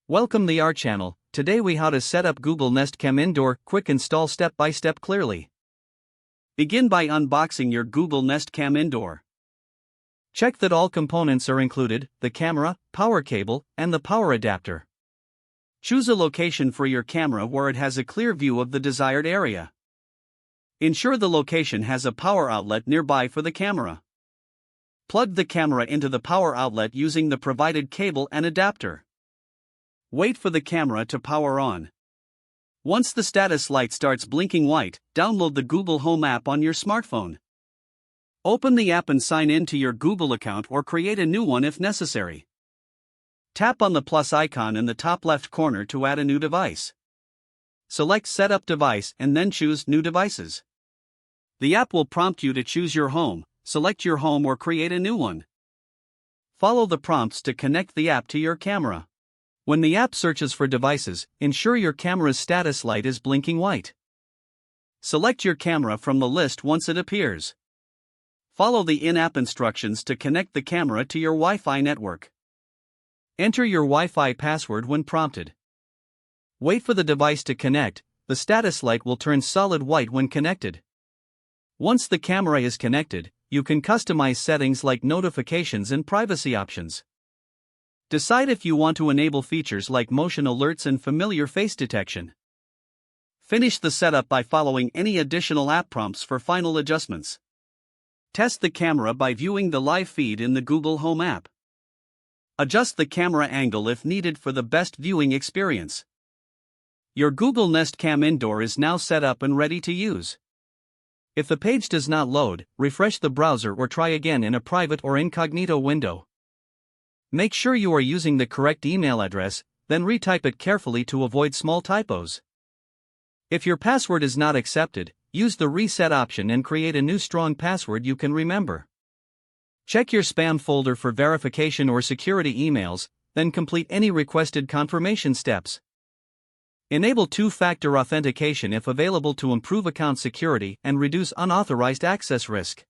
Welcome the our channel. Today we how to set up Google Nest Cam Indoor, quick install step by step clearly. Begin by unboxing your Google Nest Cam Indoor. Check that all components are included, the camera, power cable, and the power adapter. Choose a location for your camera where it has a clear view of the desired area. Ensure the location has a power outlet nearby for the camera. Plug the camera into the power outlet using the provided cable and adapter. Wait for the camera to power on. Once the status light starts blinking white, download the Google Home app on your smartphone. Open the app and sign in to your Google account or create a new one if necessary. Tap on the plus icon in the top left corner to add a new device. Select Setup Device and then choose New Devices. The app will prompt you to choose your home, select your home or create a new one. Follow the prompts to connect the app to your camera. When the app searches for devices, ensure your camera's status light is blinking white. Select your camera from the list once it appears. Follow the in-app instructions to connect the camera to your Wi-Fi network. Enter your Wi-Fi password when prompted. Wait for the device to connect. The status light will turn solid white when connected. Once the camera is connected, you can customize settings like notifications and privacy options. Decide if you want to enable features like motion alerts and familiar face detection. Finish the setup by following any additional app prompts for final adjustments. Test the camera by viewing the live feed in the Google Home app. Adjust the camera angle if needed for the best viewing experience. Your Google Nest Cam Indoor is now set up and ready to use. If the page does not load, refresh the browser or try again in a private or incognito window. Make sure you are using the correct email address, then retype it carefully to avoid small typos. If your password is not accepted, use the reset option and create a new strong password you can remember. Check your spam folder for verification or security emails, then complete any requested confirmation steps. Enable two-factor authentication if available to improve account security and reduce unauthorized access risk.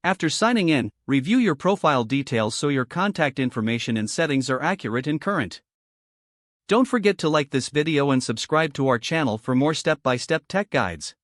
After signing in, review your profile details so your contact information and settings are accurate and current. Don't forget to like this video and subscribe to our channel for more step-by-step tech guides.